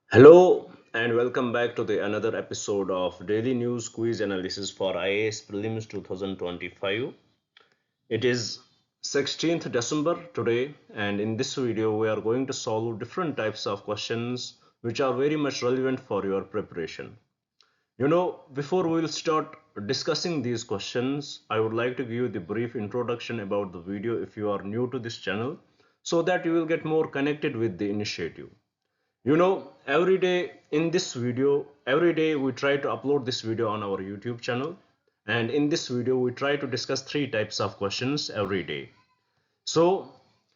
Hello and welcome back to the another episode of Daily News Quiz Analysis for IAS Prelims 2025. It is 16th December today, and in this video we are going to solve different types of questions which are very much relevant for your preparation. Before we will start discussing these questions, I would like to give you the brief introduction about the video if you are new to this channel so that you will get more connected with the initiative. Every day in this video, every day we try to upload this video on our YouTube channel. And in this video, we try to discuss three types of questions every day. So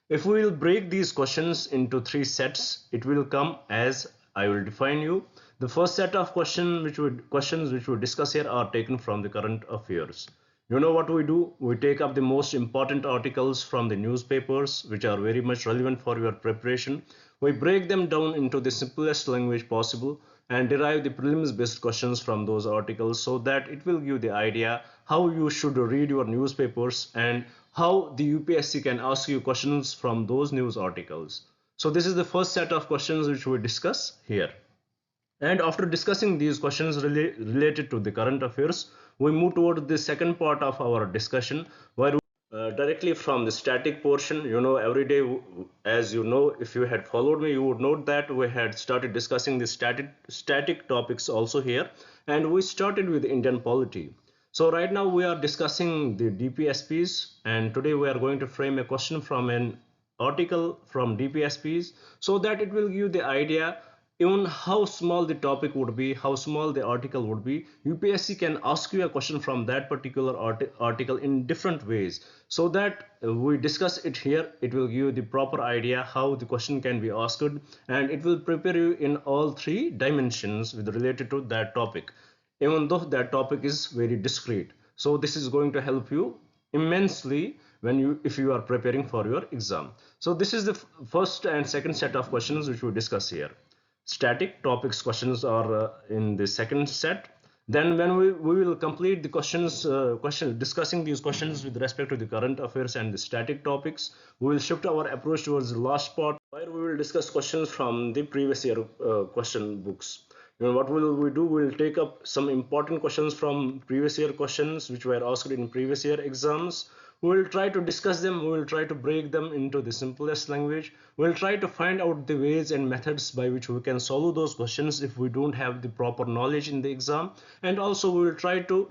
if we will break these questions into three sets, it will come as I will define you. The first set of questions which we discuss here are taken from the current affairs. You know what we do? We take up the most important articles from the newspapers which are very much relevant for your preparation. We break them down into the simplest language possible and derive the prelims based questions from those articles so that it will give the idea how you should read your newspapers and how the UPSC can ask you questions from those news articles. So this is the first set of questions which we discuss here. And after discussing these questions related to the current affairs, we move toward the second part of our discussion where directly from the static portion, every day, as you know, if you had followed me, you would note that we had started discussing the static topics also here, and we started with Indian polity. So right now we are discussing the DPSPs, and today we are going to frame a question from an article from DPSPs so that it will give the idea even how small the topic would be, how small the article would be. UPSC can ask you a question from that particular article in different ways so that we discuss it here. It will give you the proper idea how the question can be asked, and it will prepare you in all three dimensions with related to that topic, even though that topic is very discrete. So this is going to help you immensely when you if you are preparing for your exam. So this is the first and second set of questions which we discuss here. Static topics questions are in the second set. Then when we will complete the question discussing these questions with respect to the current affairs and the static topics, we will shift our approach towards the last part where we will discuss questions from the previous year question books. What will we do? We'll take up some important questions from previous year questions which were asked in previous year exams. We will try to discuss them. We will try to break them into the simplest language. We will try to find out the ways and methods by which we can solve those questions if we don't have the proper knowledge in the exam. And also we will try to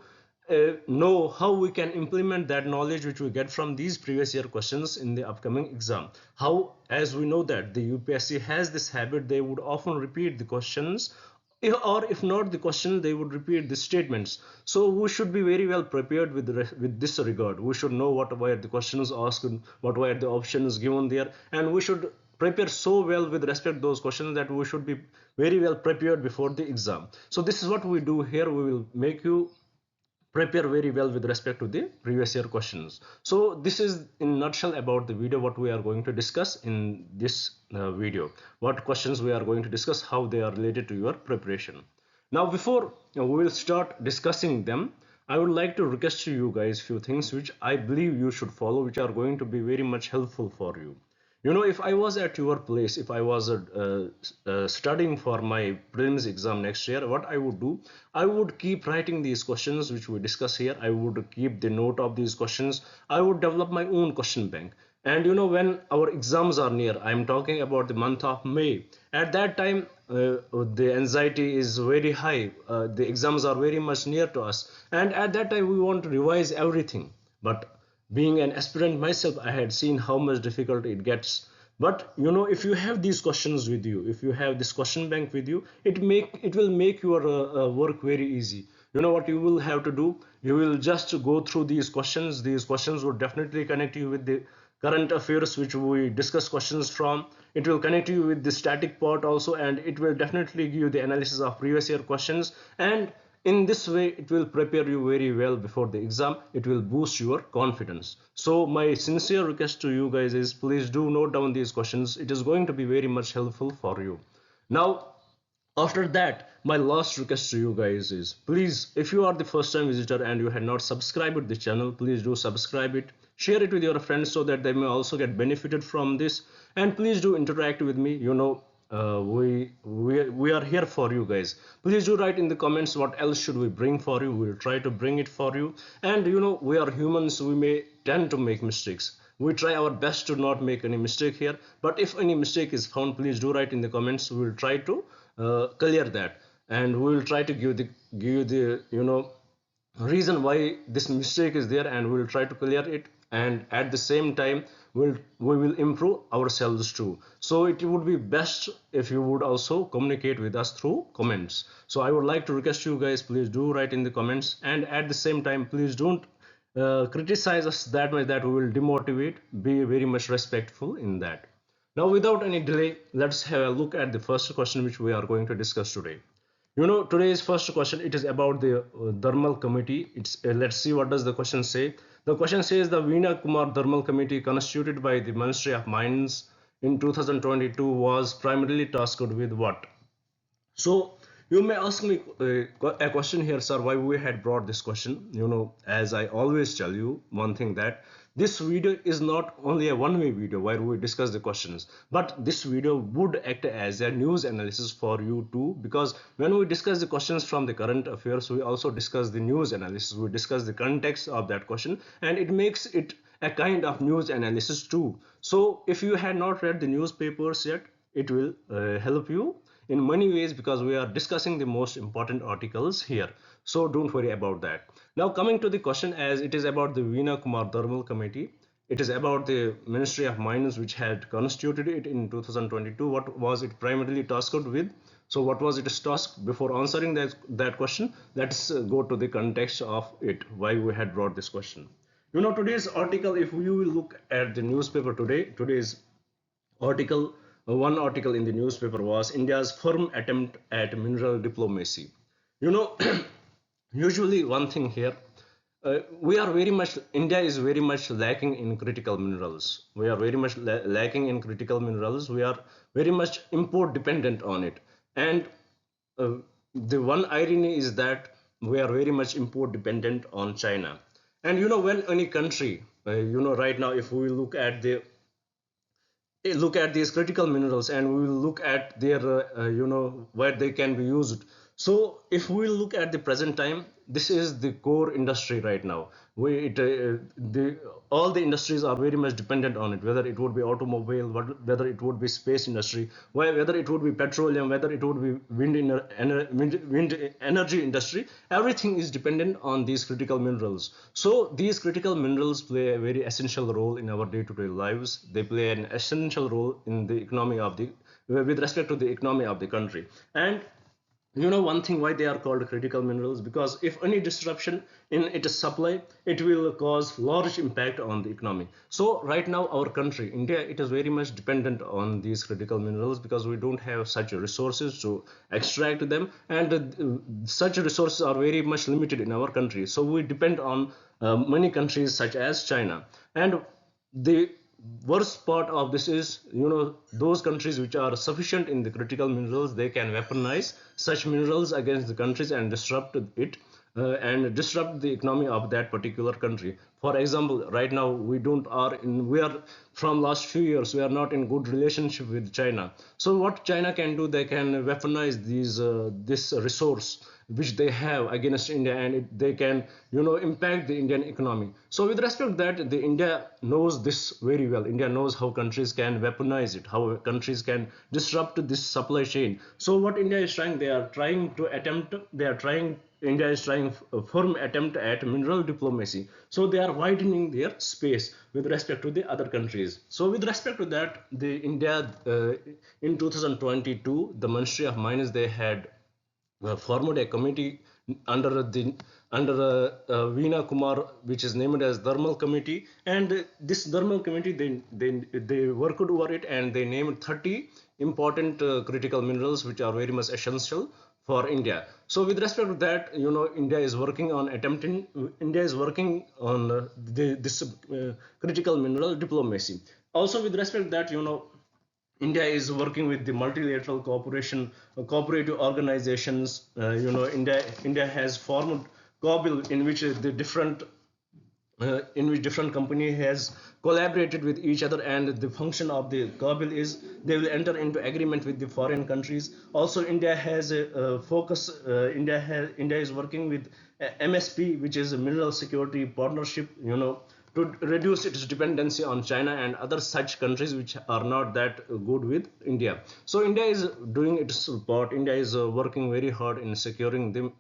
know how we can implement that knowledge which we get from these previous year questions in the upcoming exam. How, as we know that the UPSC has this habit, they would often repeat the questions, or if not the question, they would repeat the statements. So we should be very well prepared with this regard. We should know what were the questions asked, what were the options given there, and we should prepare so well with respect to those questions that we should be very well prepared before the exam. So this is what we do here. We will make you prepare very well with respect to the previous year questions. So this is in nutshell about the video what we are going to discuss in this video, what questions we are going to discuss, how they are related to your preparation. Now before we will start discussing them, I would like to request to you guys few things which I believe you should follow, which are going to be very much helpful for you. If I was at your place, if I was studying for my prelims exam next year, what I would do, I would keep writing these questions which we discuss here. I would keep the note of these questions. I would develop my own question bank. And when our exams are near, I'm talking about the month of May. At that time, the anxiety is very high. The exams are very much near to us. And at that time, we want to revise everything. But being an aspirant myself, I had seen how much difficult it gets. But if you have these questions with you, if you have this question bank with you, it will make your work very easy. What you will have to do, you will just go through these questions would definitely connect you with the current affairs which we discuss questions from. It will connect you with the static part also, and it will definitely give you the analysis of previous year questions. And in this way it will prepare you very well before the exam. It will boost your confidence. So my sincere request to you guys is, please do note down these questions. It is going to be very much helpful for you. Now after that, my last request to you guys is, please, if you are the first time visitor and you had not subscribed the channel, please do subscribe it, share it with your friends so that they may also get benefited from this, and please do interact with me. we are here for you guys. Please do write in the comments what else should we bring for you. We'll try to bring it for you. And we are humans, we may tend to make mistakes. We try our best to not make any mistake here, but if any mistake is found, please do write in the comments. We will try to clear that, and we will try to give you the reason why this mistake is there, and we will try to clear it. And at the same time, we will improve ourselves too. So it would be best if you would also communicate with us through comments. So I would like to request you guys, please do write in the comments, and at the same time, please don't criticize us that much that we will demotivate. Be very much respectful in that. Now, without any delay, let's have a look at the first question which we are going to discuss today. Today's first question, it is about the Thermal Committee. Let's see what does the question say. The question says the Veena Kumar Thermal Committee, constituted by the Ministry of Mines in 2022, was primarily tasked with what? So you may ask me a question here, sir, why we had brought this question. As I always tell you one thing, that this video is not only a one-way video where we discuss the questions, but this video would act as a news analysis for you too, because when we discuss the questions from the current affairs, we also discuss the news analysis. We discuss the context of that question, and it makes it a kind of news analysis too. So if you had not read the newspapers yet, it will help you in many ways, because we are discussing the most important articles here. So don't worry about that. Now, coming to the question, as it is about the Veena Kumar Thermal Committee, it is about the Ministry of Mines which had constituted it in 2022. What was it primarily tasked with? So what was its task? Before answering that question, let's go to the context of it, why we had brought this question. Today's article, if you will look at the newspaper today's article, one article in the newspaper was India's firm attempt at mineral diplomacy. You know, Usually one thing here, we are very much, India is very much lacking in critical minerals. We are very much lacking in critical minerals. We are very much import dependent on it. And uh, the one irony is that we are very much import dependent on China. And when any country, right now, if we look at these critical minerals, and we will look at their where they can be used. So if we look at the present time, this is the core industry right now. All the industries are very much dependent on it, whether it would be automobile, whether it would be space industry, whether it would be petroleum, whether it would be wind energy industry. Everything is dependent on these critical minerals. So these critical minerals play a very essential role in our day-to-day lives. They play an essential role in the economy of the with respect to the economy of the country. And one thing why they are called critical minerals, because if any disruption in its supply, it will cause large impact on the economy. So right now, our country India, it is very much dependent on these critical minerals, because we don't have such resources to extract them, and such resources are very much limited in our country. So we depend on many countries such as China. And the worst part of this is, those countries which are sufficient in the critical minerals, they can weaponize such minerals against the countries and disrupt it, and disrupt the economy of that particular country. For example, right now we are from last few years, we are not in good relationship with China. So what China can do, they can weaponize this resource which they have against India, and they can impact the Indian economy. So with respect to that, the India knows this very well. India knows how countries can weaponize it, how countries can disrupt this supply chain. So what India is trying, India is trying a firm attempt at mineral diplomacy. So they are widening their space with respect to the other countries. So with respect to that, the India in 2022, the Ministry of Mines, they had formed a committee under the under Veena Kumar, which is named as Thermal Committee. And this Thermal Committee, they worked over it, and they named 30 important critical minerals which are very much essential for India. So with respect to that, India is working on this critical mineral diplomacy. Also with respect to that, India is working with the multilateral cooperation, cooperative organizations. India has formed COBIL, in which the different in which different company has collaborated with each other, and the function of the cabal is they will enter into agreement with the foreign countries. Also, India has a focus. India is working with MSP, which is a mineral security partnership, to reduce its dependency on China and other such countries which are not that good with India. So India is doing its part. India is working very hard in securing the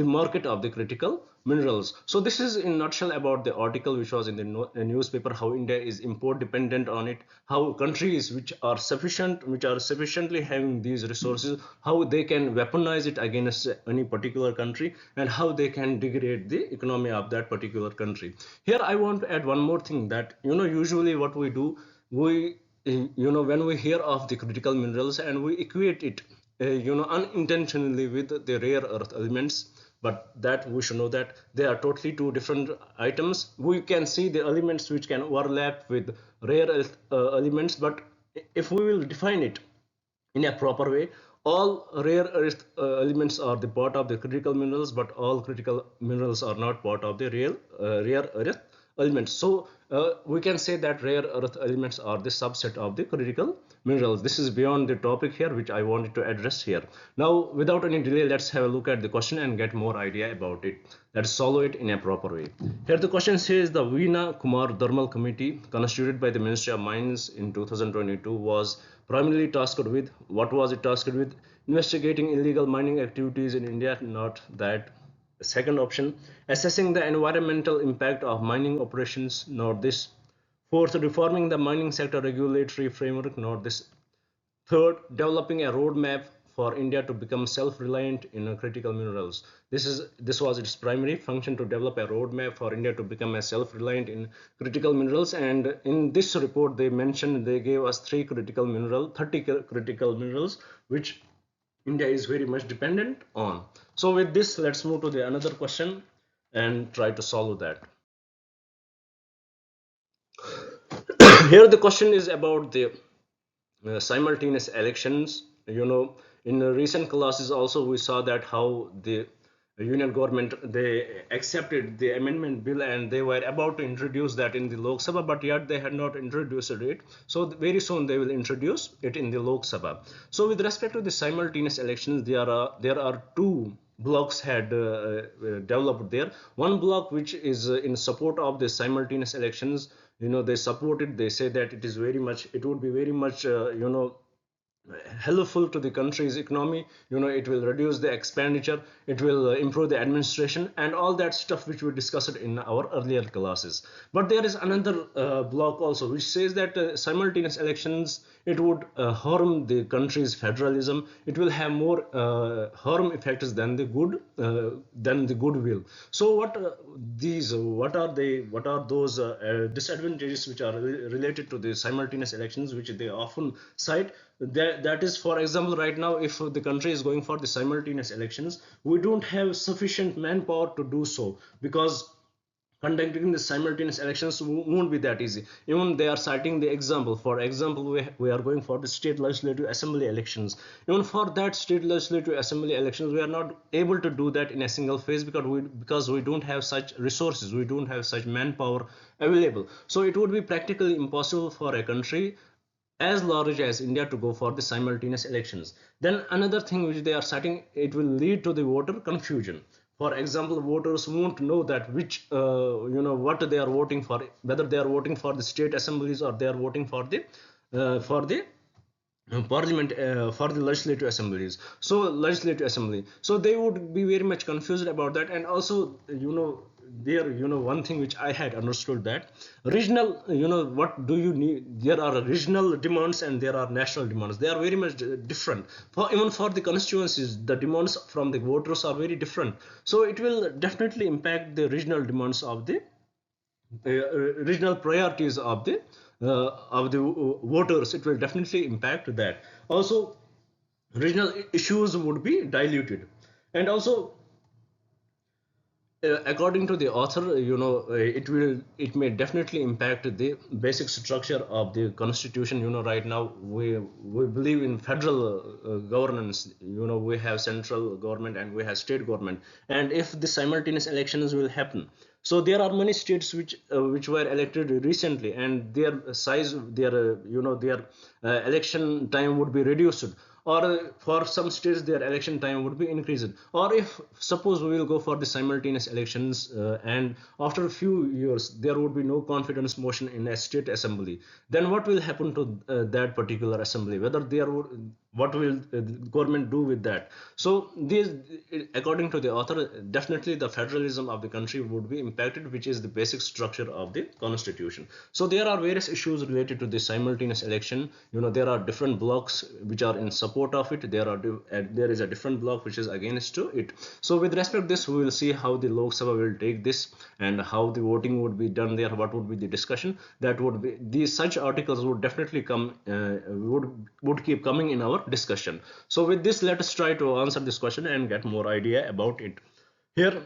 market of the critical minerals. So this is in nutshell about the article which was in the newspaper, how India is import dependent on it, how countries which are sufficiently having these resources, how they can weaponize it against any particular country, and how they can degrade the economy of that particular country. Here I want to add one more thing, that usually what we do, we when we hear of the critical minerals and we equate it unintentionally with the rare earth elements, but that we should know that they are totally two different items. We can see the elements which can overlap with rare earth elements, but if we will define it in a proper way, all rare earth elements are the part of the critical minerals, but all critical minerals are not part of the rare earth elements. So we can say that rare earth elements are the subset of the critical minerals. This is beyond the topic here which I wanted to address here. Now, without any delay, let's have a look at the question and get more idea about it. Let's solve it in a proper way. Here the question says the Veena Kumar Thermal Committee, constituted by the Ministry of Mines in 2022, was primarily tasked with, what was it tasked with? Investigating illegal mining activities in India, not that. Second option, assessing the environmental impact of mining operations, not this. Fourth, reforming the mining sector regulatory framework, not this. Third, developing a roadmap for India to become self-reliant in critical minerals. This was its primary function, to develop a roadmap for India to become a self-reliant in critical minerals. And in this report, they gave us 30 critical minerals, which India is very much dependent on. So with this, let's move to the another question and try to solve that. Here the question is about the simultaneous elections. In the recent classes also we saw that how the union government, they accepted the amendment bill and they were about to introduce that in the Lok Sabha, but yet they had not introduced it. So very soon they will introduce it in the Lok Sabha. So with respect to the simultaneous elections, there are two blocks had developed there. One block which is in support of the simultaneous elections, they support it. They say that it would be very much helpful to the country's economy. It will reduce the expenditure, it will improve the administration and all that stuff which we discussed in our earlier classes. But there is another block also which says that simultaneous elections, it would harm the country's federalism. It will have more harm effects than the goodwill. So what are those disadvantages which are related to the simultaneous elections, which they often cite? That is, for example, right now, if the country is going for the simultaneous elections, we don't have sufficient manpower to do so, because conducting the simultaneous elections won't be that easy. Even they are citing the example. For example, we are going for the state legislative assembly elections. Even for that state legislative assembly elections, we are not able to do that in a single phase, because we don't have such resources, we don't have such manpower available. So it would be practically impossible for a country as large as India to go for the simultaneous elections. Then another thing which they are citing, it will lead to the voter confusion. For example, voters won't know that what they are voting for, whether they are voting for the state assemblies or they are voting for the parliament, for the legislative assembly. So they would be very much confused about that. And also, one thing which I had understood, that regional, what do you need, there are regional demands and there are national demands. They are very much different. Even for the constituencies, the demands from the voters are very different. So it will definitely impact the regional demands of the regional priorities of the voters. It will definitely impact that. Also, regional issues would be diluted. And also, According to the author, it may definitely impact the basic structure of the constitution. Right now we believe in federal governance. We have central government and we have state government, and if the simultaneous elections will happen, so there are many states which were elected recently, and their size, their election time would be reduced, or for some states their election time would be increased. Or if suppose we will go for the simultaneous elections, and after a few years there would be no confidence motion in a state assembly, then what will happen to that particular assembly, whether there would, what will the government do with that? So these, according to the author, definitely the federalism of the country would be impacted, which is the basic structure of the constitution. So there are various issues related to the simultaneous election. There are different blocks which are in support of it. There is a different block which is against to it. So with respect to this, we will see how the Lok Sabha will take this and how the voting would be done there, what would be the discussion. That would be, these such articles would definitely come, would keep coming in our discussion. So with this, let us try to answer this question and get more idea about it. Here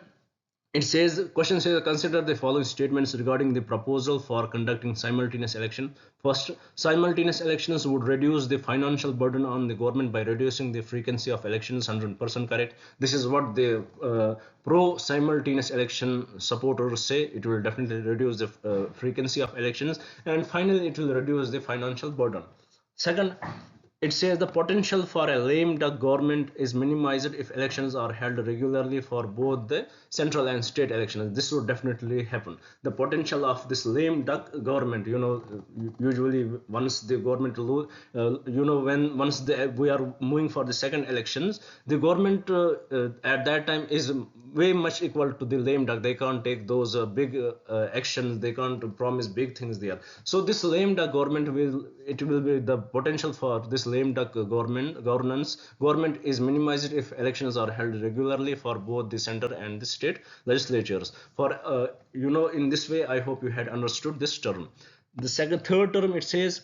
it says, question says, consider the following statements regarding the proposal for conducting simultaneous election. First, simultaneous elections would reduce the financial burden on the government by reducing the frequency of elections. 100% correct. This is what the pro simultaneous election supporters say. It will definitely reduce the frequency of elections, and finally it will reduce the financial burden. Second, it says the potential for a lame duck government is minimized if elections are held regularly for both the central and state elections. This would definitely happen. The potential of this lame duck government, usually once the government lose, when once we are moving for the second elections, the government at that time is way much equal to the lame duck. They can't take those big actions. They can't promise big things there. So this lame duck government will be the potential for this lame duck government is minimized if elections are held regularly for both the center and the state legislatures. For in this way, I hope you had understood this term. The third term, it says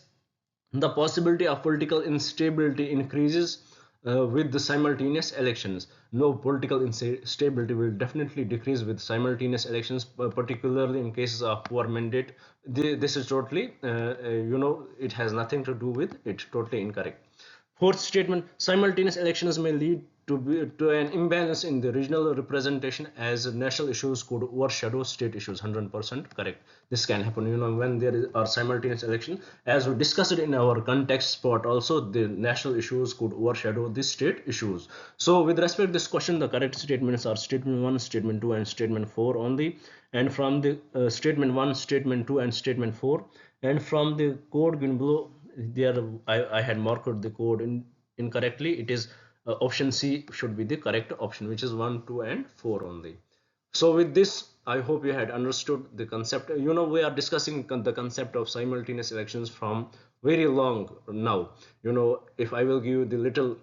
the possibility of political instability increases with the simultaneous elections. No, political instability will definitely decrease with simultaneous elections, particularly in cases of poor mandate. This is totally, it has nothing to do with it. Totally incorrect. Fourth statement, simultaneous elections may lead to an imbalance in the regional representation as national issues could overshadow state issues. 100% correct. This can happen, when there are simultaneous election. As we discussed in our context spot also, the national issues could overshadow the state issues. So with respect to this question, the correct statements are statement 1, statement 2 and statement 4 only. And from the statement 1, statement 2 and statement 4, and from the code given below, there I had marked the code incorrectly. It is option C should be the correct option, which is 1, 2 and 4 only. So with this, I hope you had understood the concept. We are discussing the concept of simultaneous elections from very long now. If I will give you the little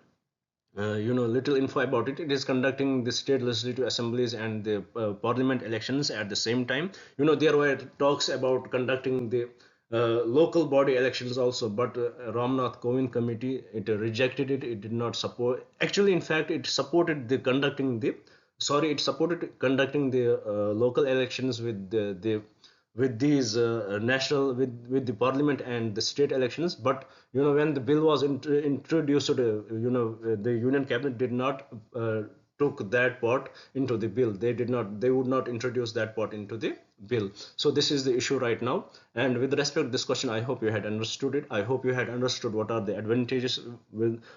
info about it, it is conducting the state legislative assemblies and the parliament elections at the same time. There were talks about conducting the local body elections also, but Ramnath Kovind committee, it rejected it. It did not support. Actually, in fact, it supported the conducting the. Sorry, it supported conducting the local elections with the with these national with the parliament and the state elections. But when the bill was introduced, the union cabinet did not took that part into the bill. They would not introduce that part into the bill. So this is the issue right now. And with respect to this question, I hope you had understood it. I hope you had understood what are the advantages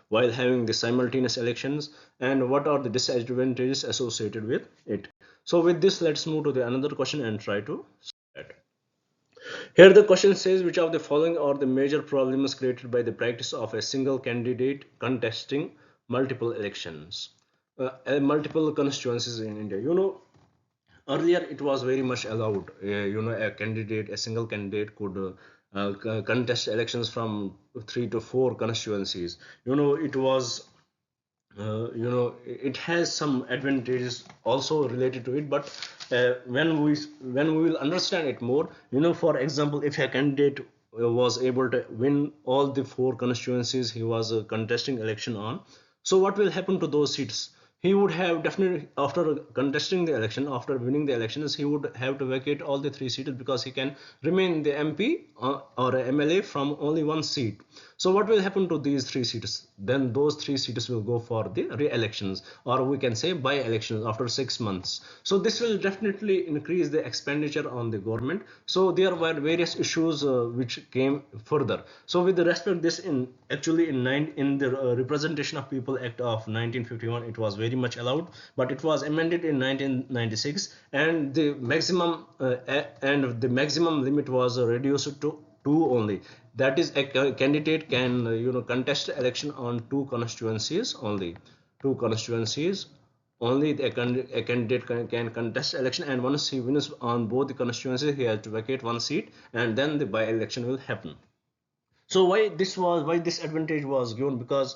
while having the simultaneous elections, and what are the disadvantages associated with it. So with this, let's move to the another question and try to solve it. Here the question says, which of the following are the major problems created by the practice of a single candidate contesting multiple elections, multiple constituencies in India? Earlier it was very much allowed. A single candidate could contest elections from 3 to 4 constituencies. It was it has some advantages also related to it, but when we will understand it more, for example, if a candidate was able to win all the 4 constituencies he was contesting election on, so what will happen to those seats? he would have definitely, after contesting the election, after winning the elections, he would have to vacate all the three seats, because he can remain the MP or a MLA from only one seat. So what will happen to these three seats? Then those three seats will go for the re-elections, or we can say by-elections after 6 months. So this will definitely increase the expenditure on the government. So there were various issues which came further. So with respect this, in actually in the Representation of People Act of 1951, it was very much allowed, but it was amended in 1996, and the maximum limit was reduced to two only. That is, a candidate can contest election on two constituencies only. Two constituencies only. A candidate can contest election, and once he wins on both the constituencies, he has to vacate one seat, and then the by election will happen. So why this advantage was given? Because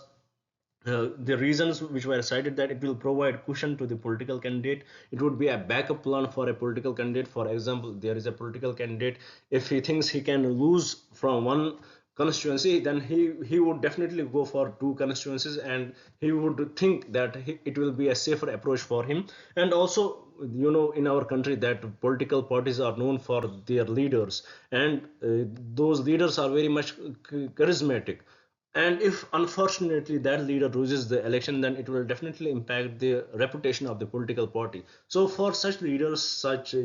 the reasons which were cited, that it will provide cushion to the political candidate. It would be a backup plan for a political candidate. For example, there is a political candidate, if he thinks he can lose from one constituency, then he would definitely go for two constituencies, and he would think that it will be a safer approach for him. And also, in our country, that political parties are known for their leaders, and those leaders are very much charismatic. And if unfortunately that leader loses the election, then it will definitely impact the reputation of the political party. So for such leaders, such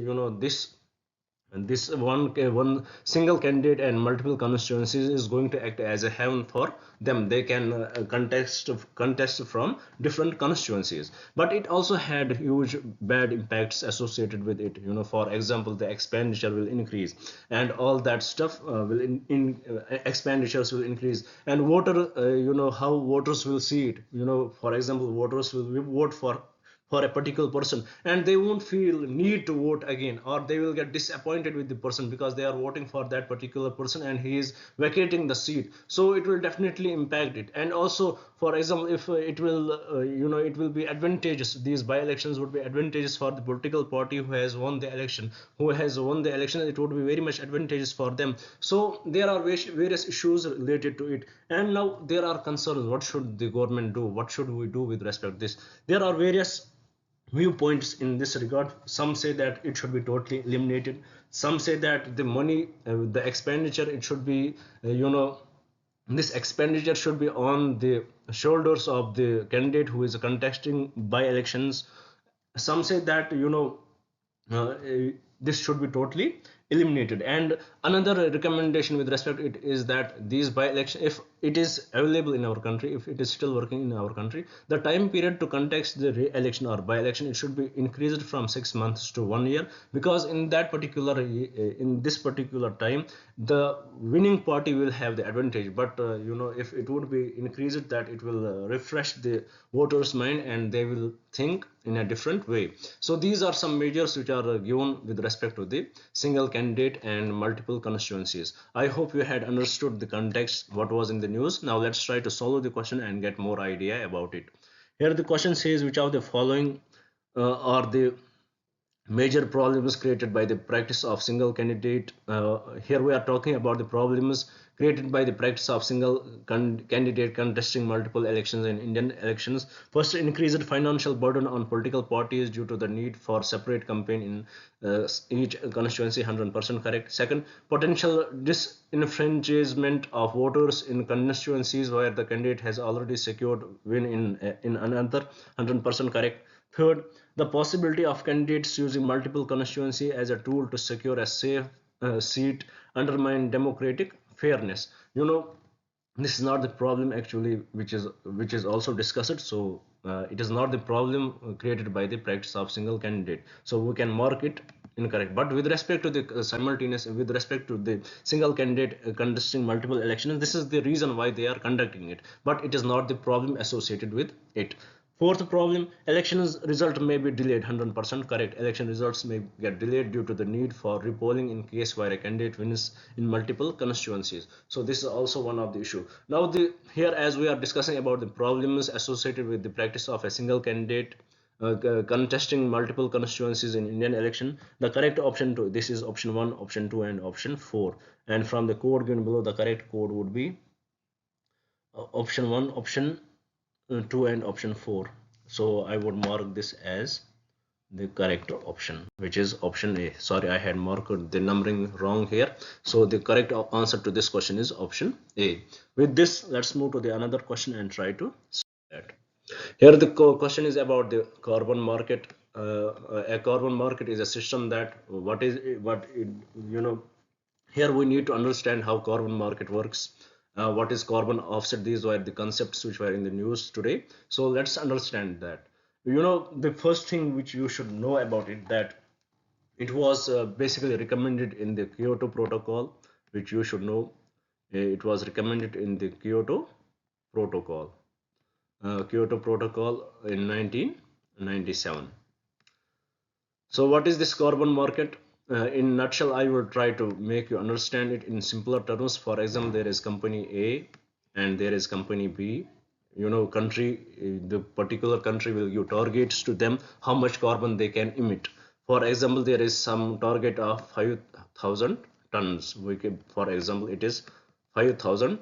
this one single candidate and multiple constituencies is going to act as a heaven for them. They can contest from different constituencies. But it also had huge bad impacts associated with it. For example, the expenditure will increase, and all that stuff will expenditures will increase. And how voters will see it. For example, voters will vote for a particular person, and they won't feel need to vote again, or they will get disappointed with the person because they are voting for that particular person and he is vacating the seat. So it will definitely impact it. And also, for example, if it will be advantageous, these by elections would be advantageous for the political party who has won the election. It would be very much advantageous for them. So there are various issues related to it. And now there are concerns: what should the government do? What should we do with respect to this? There are various viewpoints in this regard. Some say that it should be totally eliminated. Some say that the money, the expenditure, it should be, this expenditure should be on the shoulders of the candidate who is contesting by elections. Some say that uh, this should be totally eliminated. And another recommendation with respect to it is that these by election, if it is available in our country, if it is still working in our country, the time period to contest the re-election or by election, it should be increased from 6 months to 1 year. Because in this particular time, the winning party will have the advantage. But if it would be increased, that it will refresh the voters mind, and they will think in a different way. So these are some measures which are given with respect to the single candidate and multiple constituencies. I hope you had understood the context, what was in the news. Now let's try to solve the question and get more idea about it. Here the question says, which of the following are the major problems created by the practice of single candidate? Here we are talking about the problems created by the practice of single candidate contesting multiple elections in Indian elections. First, increased financial burden on political parties due to the need for separate campaign in each constituency. 100% correct. Second, potential disenfranchisement of voters in constituencies where the candidate has already secured win in another. 100% correct. Third, the possibility of candidates using multiple constituency as a tool to secure a safe seat undermine democratic fairness. This is not the problem actually, which is also discussed. So it is not the problem created by the practice of single candidate. So we can mark it incorrect. But with respect to the simultaneous, with respect to the single candidate contesting multiple elections, this is the reason why they are conducting it. But it is not the problem associated with it. Fourth problem, elections result may be delayed. 100% correct. Election results may get delayed due to the need for repolling in case where a candidate wins in multiple constituencies. So this is also one of the issue. Now here, as we are discussing about the problems associated with the practice of a single candidate contesting multiple constituencies in Indian election, the correct option to this is option 1, option 2, and option 4. And from the code given below, the correct code would be option 1, option 2, and option 4. So I would mark this as the correct option, which is option A. Sorry, I had marked the numbering wrong here. So the correct answer to this question is option A. With this, let's move to the another question and try to solve that. Here the question is about the carbon market. A carbon market is a system that here we need to understand how carbon market works. What is carbon offset? These were the concepts which were in the news today. So let's understand that. The first thing which you should know about it, that it was basically recommended in the Kyoto Protocol, which you should know. It was recommended in the Protocol, Kyoto Protocol in 1997. So what is this carbon market? In nutshell, I will try to make you understand it in simpler terms. For example, there is company A and there is company B. The particular country will give targets to them how much carbon they can emit. For example, there is some target of 5,000 tons. For example, it is 5,000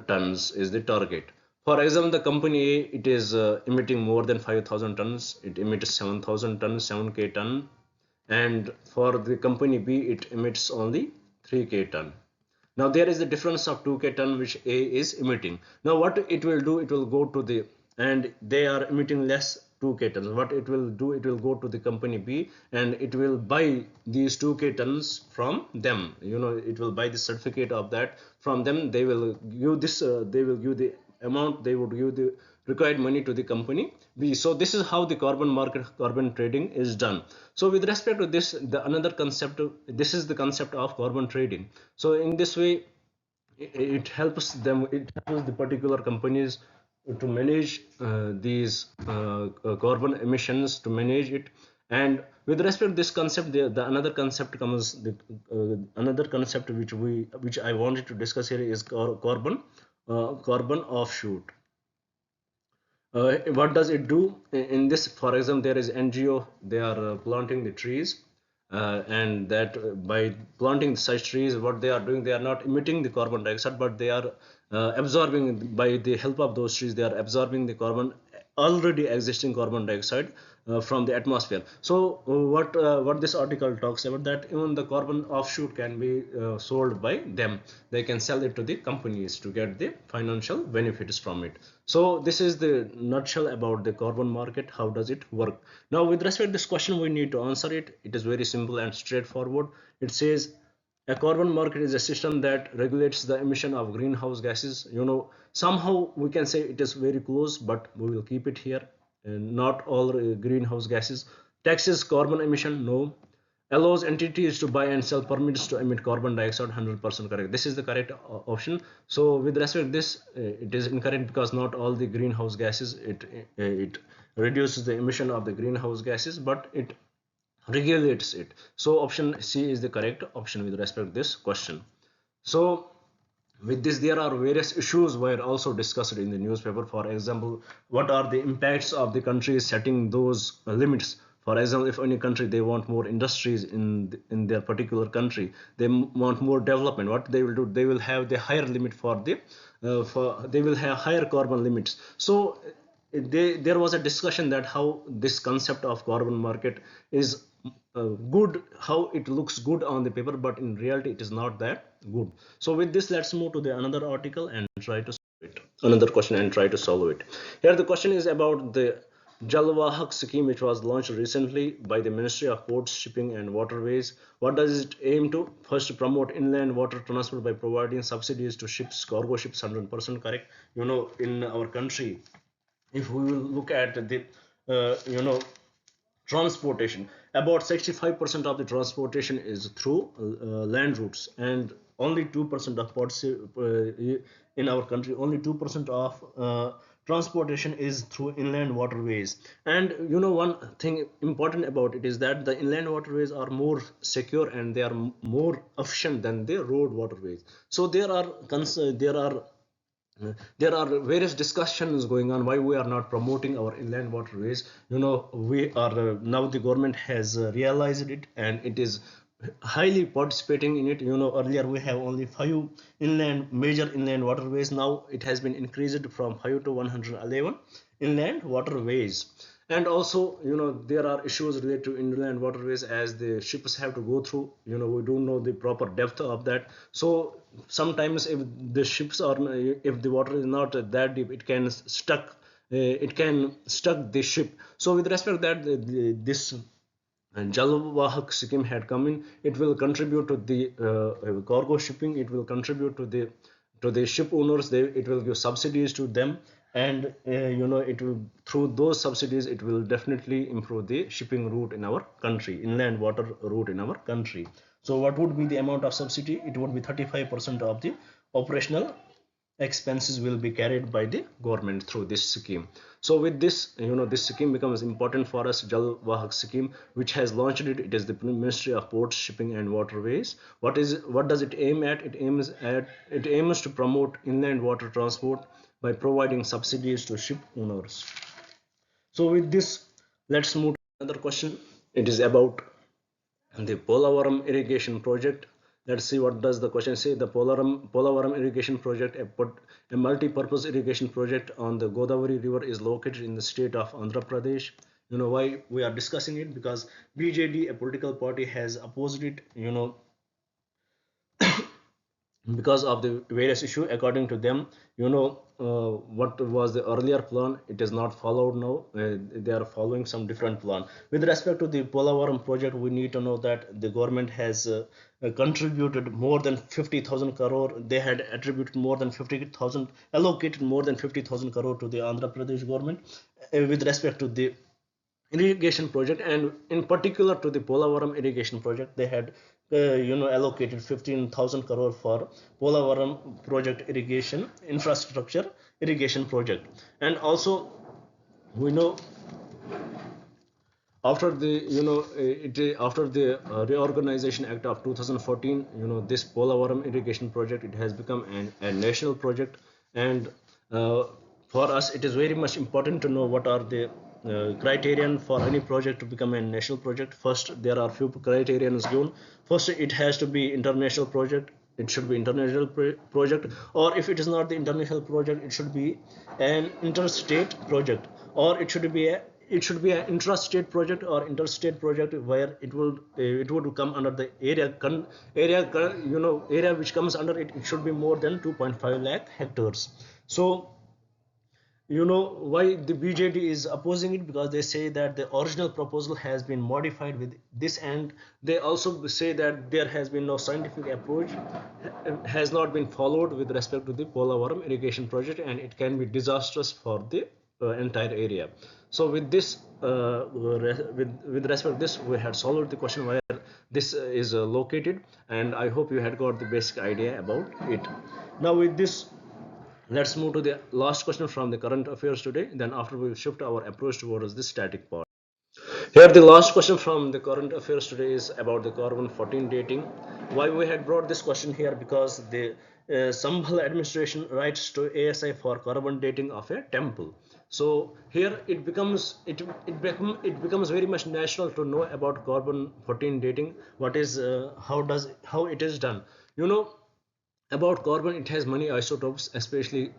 tons is the target. For example, the company A, it is emitting more than 5,000 tons. It emits 7,000 tons, 7k ton. And for the company B, it emits only 3k ton. Now there is the difference of 2k ton which A is emitting. Now what it will do, it will go to the, and they are emitting less 2k tons. What it will do, it will go to the company B and it will buy these 2k tons from them. It will buy the certificate of that from them. They will give this, they will give the amount, they would give the required money to the company B. So this is how the carbon market, carbon trading is done. So with respect to this, the another concept, this is the concept of carbon trading. So in this way, it helps them, it helps the particular companies to manage these carbon emissions, to manage it. And with respect to this concept, the another concept comes, the another concept which I wanted to discuss here is carbon offshoot. What does it do in this? For example, there is NGO, they are planting the trees, and that by planting such trees, what they are doing, they are not emitting the carbon dioxide, but they are absorbing, by the help of those trees, they are absorbing the carbon, already existing carbon dioxide, from the atmosphere. So what this article talks about, that even the carbon offshoot can be sold by them. They can sell it to the companies to get the financial benefits from it. So this is the nutshell about the carbon market. How does it work? Now with respect to this question, we need to answer it. It is very simple and straightforward. It says a carbon market is a system that regulates the emission of greenhouse gases. Somehow we can say it is very close, but we will keep it here. Not all greenhouse gases. Taxes carbon emission, no. Allows entities to buy and sell permits to emit carbon dioxide, 100% correct. This is the correct option. So with respect to this, it is incorrect, because not all the greenhouse gases, it reduces the emission of the greenhouse gases, but it regulates it. So option C is the correct option with respect to this question. So with this, there are various issues were also discussed in the newspaper. For example, what are the impacts of the countries setting those limits? For example, if any country, they want more industries in their particular country, they want more development, what they will do, they will have the higher limit for the they will have higher carbon limits. So there was a discussion that how this concept of carbon market is good, how it looks good on the paper, but in reality it is not that good. So with this, let's move to the another article and try to solve it, another question, and try to solve it. Here the question is about the Jalwahak scheme, which was launched recently by the Ministry of Ports, Shipping and Waterways. What does it aim to? First, to promote inland water transport by providing subsidies to ships, cargo ships, 100% correct. In our country, if we will look at the transportation, about 65% of the transportation is through land routes, and only 2% of in our country, only 2% of transportation is through inland waterways. And one thing important about it is that the inland waterways are more secure and they are more efficient than the road waterways. So there are various discussions going on why we are not promoting our inland waterways. We are now, the government has realized it, and it is highly participating in it. Earlier we have only 5 major inland waterways. Now it has been increased from 5 to 111 inland waterways. And also, there are issues related to inland waterways, as the ships have to go through. We don't know the proper depth of that. So sometimes if the ships are, if the water is not that deep, it can stuck the ship. So with respect that this and Jalwahak scheme had come in, it will contribute to the cargo shipping. It will contribute to the ship owners. It will give subsidies to them, and it will, through those subsidies, it will definitely improve the shipping route in our country, inland water route in our country. So what would be the amount of subsidy? It would be 35% of the operational expenses will be carried by the government through this scheme. So with this, this scheme becomes important for us. Jal Vahak scheme, which has launched it, it is the Ministry of Ports, Shipping and Waterways. What does it aim at? It aims to promote inland water transport by providing subsidies to ship owners. So with this, let's move to another question. It is about the Polavaram irrigation project. Let's see what does the question say. The Polavaram irrigation project, a multi-purpose irrigation project on the Godavari river, is located in the state of Andhra Pradesh. You know why we are discussing it? Because BJD, a political party, has opposed it, because of the various issue. According to them, what was the earlier plan, it is not followed now. They are following some different plan. With respect to the Polavaram project, we need to know that the government has contributed more than 50,000 crore. They had attributed more than 50,000, allocated more than 50,000 crore to the Andhra Pradesh government with respect to the irrigation project. And in particular to the Polavaram irrigation project, they had allocated 15,000 crore for Polavaram project irrigation infrastructure irrigation project. And also, we know, after the after the reorganization act of 2014, this Polavaram irrigation project, it has become a national project. And for us, it is very much important to know what are the criterion for any project to become a national project. First, there are few criterions given. First, it has to be international project. It should be international project, or if it is not the international project, it should be an interstate project, or it should be an intrastate project or interstate project, where it would come under the area which comes under it. It should be more than 2.5 lakh hectares. So why the BJD is opposing it? Because they say that the original proposal has been modified with this, and they also say that there has been no scientific approach has not been followed with respect to the Polavaram irrigation project, and it can be disastrous for the entire area. So with this, with respect to this, we had solved the question where this is located, and I hope you had got the basic idea about it. Now with this, let's move to the last question from the current affairs today. Then after, we will shift our approach towards the static part. Here, the last question from the current affairs today is about the carbon 14 dating. Why we had brought this question here? Because the Sambhal administration writes to ASI for carbon dating of a temple. So here it becomes very much natural to know about carbon 14 dating. What is how it is done? You know about carbon, it has many isotopes, especially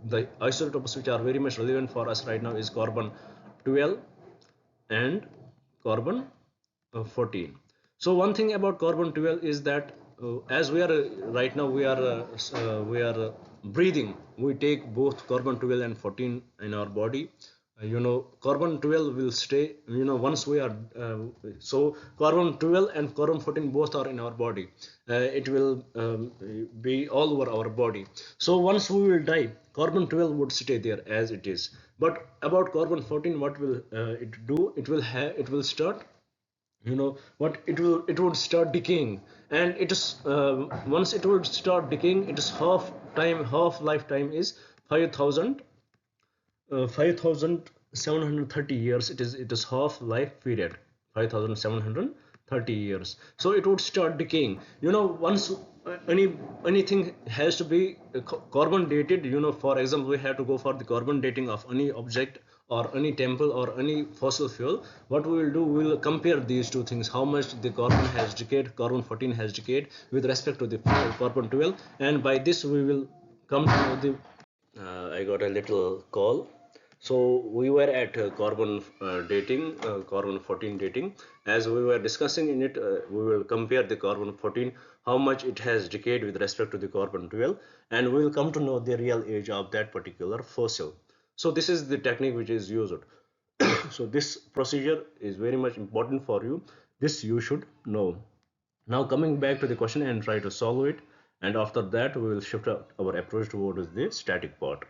the isotopes which are very much relevant for us right now is carbon 12 and carbon 14. So one thing about carbon 12 is that as we are right now, we are breathing, we take both carbon 12 and 14 in our body. Carbon 12 will stay, once we are so carbon 12 and carbon 14 both are in our body. It will be all over our body. So once we will die, carbon 12 would stay there as it is. But about carbon 14, what will it do? It will start, what it would start decaying. And it is once it would start decaying, it is half lifetime is 5000 5,730 years. It is half life period, 5,730 years. So it would start decaying. Once anything has to be carbon dated. For example, we have to go for the carbon dating of any object or any temple or any fossil fuel. What we will do, we will compare these two things, how much the carbon has decayed, carbon 14 has decayed with respect to the carbon 12, and by this we will come to know the I got a little call. So we were at carbon dating, carbon 14 dating. As we were discussing in it, we will compare the carbon 14, how much it has decayed with respect to the carbon 12, and we will come to know the real age of that particular fossil. So this is the technique which is used. So this procedure is very much important for you. This you should know. Now coming back to the question and try to solve it, and after that we will shift our approach towards the static part.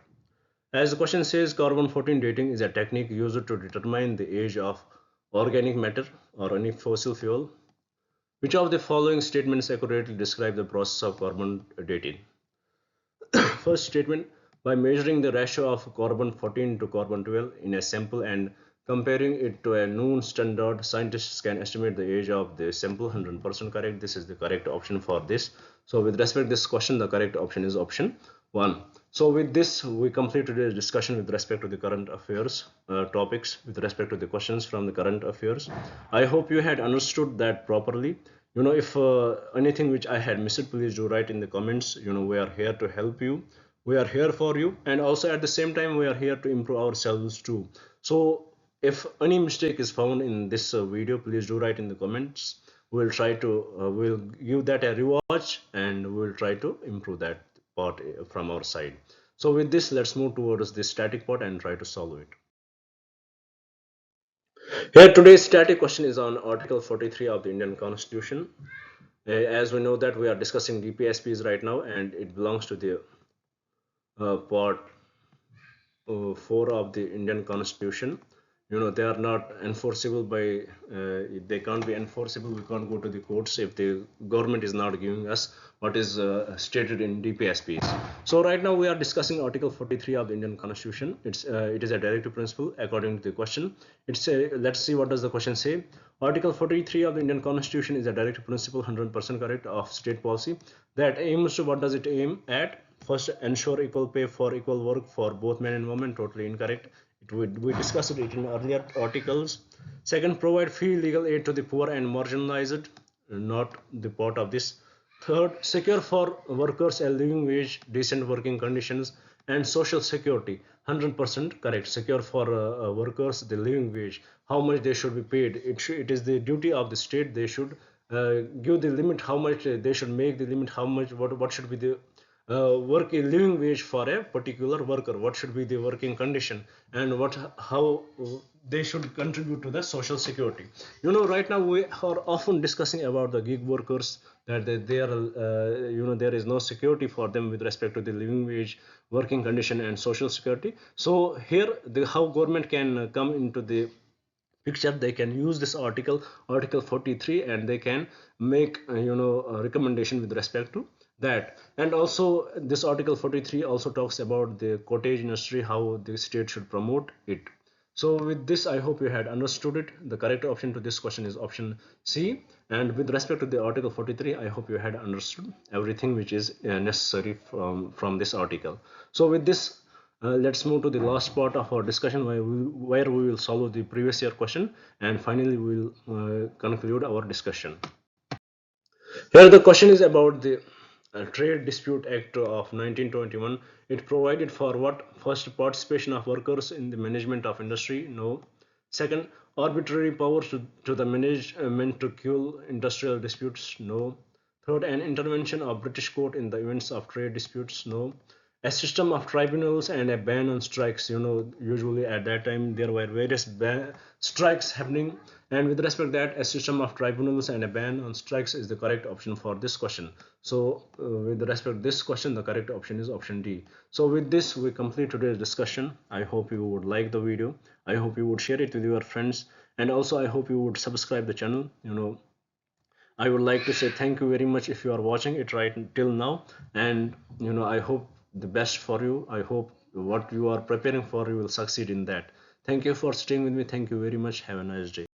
As the question says, carbon 14 dating is a technique used to determine the age of organic matter or any fossil fuel. Which of the following statements accurately describe the process of carbon dating? First statement, by measuring the ratio of carbon 14 to carbon 12 in a sample and comparing it to a known standard, scientists can estimate the age of the sample. 100% correct. This is the correct option for this. So with respect to this question, the correct option is option 1. So with this, we complete today's discussion with respect to the current affairs topics, with respect to the questions from the current affairs. I hope you had understood that properly. If anything which I had missed, please do write in the comments. We are here to help you, we are here for you, and also at the same time we are here to improve ourselves too. So if any mistake is found in this video, please do write in the comments. We'll try to we'll give that a rewatch, and we'll try to improve that part from our side. So with this, let's move towards the static part and try to solve it. Here today's static question is on Article 43 of the Indian Constitution. As we know that we are discussing DPSPs right now, and it belongs to the part 4 of the Indian Constitution. They are not enforceable by, they can't be enforceable, we can't go to the courts if the government is not giving us what is stated in DPSPs. So right now we are discussing Article 43 of the Indian Constitution. It is a directive principle according to the question. Let's see what does the question say. Article 43 of the Indian Constitution is a directive principle, 100% correct, of state policy that aims to, what does it aim at? First, ensure equal pay for equal work for both men and women. Totally incorrect. We discussed it in earlier articles. Second, provide free legal aid to the poor and marginalized. Not the part of this. Third, secure for workers a living wage, decent working conditions, and social security. 100% correct. Secure for workers the living wage. How much they should be paid? It is the duty of the state. They should give the limit. How much they should make the limit. How much? What should be the working living wage for a particular worker? What should be the working condition, and how they should contribute to the social security? Right now we are often discussing about the gig workers, that they are there is no security for them with respect to the living wage, working condition, and social security. So here how government can come into the picture. They can use this article 43, and they can make a recommendation with respect to that. And also this article 43 also talks about the cottage industry, how the state should promote it. So with this, I hope you had understood it. The correct option to this question is option C. And with respect to the article 43, I hope you had understood everything which is necessary from this article. So with this, let's move to the last part of our discussion, where we will solve the previous year question, and finally we will conclude our discussion. Here the question is about the Trade Dispute Act of 1921. It provided for what? First, participation of workers in the management of industry. No. Second, arbitrary powers to the management to quell industrial disputes. No. Third, an intervention of British court in the events of trade disputes. No. A system of tribunals and a ban on strikes. Usually at that time there were various strikes happening, and with respect to that, a system of tribunals and a ban on strikes is the correct option for this question. So with respect to this question, the correct option is option D. So with this, we complete today's discussion. I hope you would like the video. I hope you would share it with your friends, and also I hope you would subscribe the channel. I would like to say thank you very much if you are watching it right till now, and I hope the best for you. I hope what you are preparing for, you will succeed in that. Thank you for staying with me. Thank you very much. Have a nice day.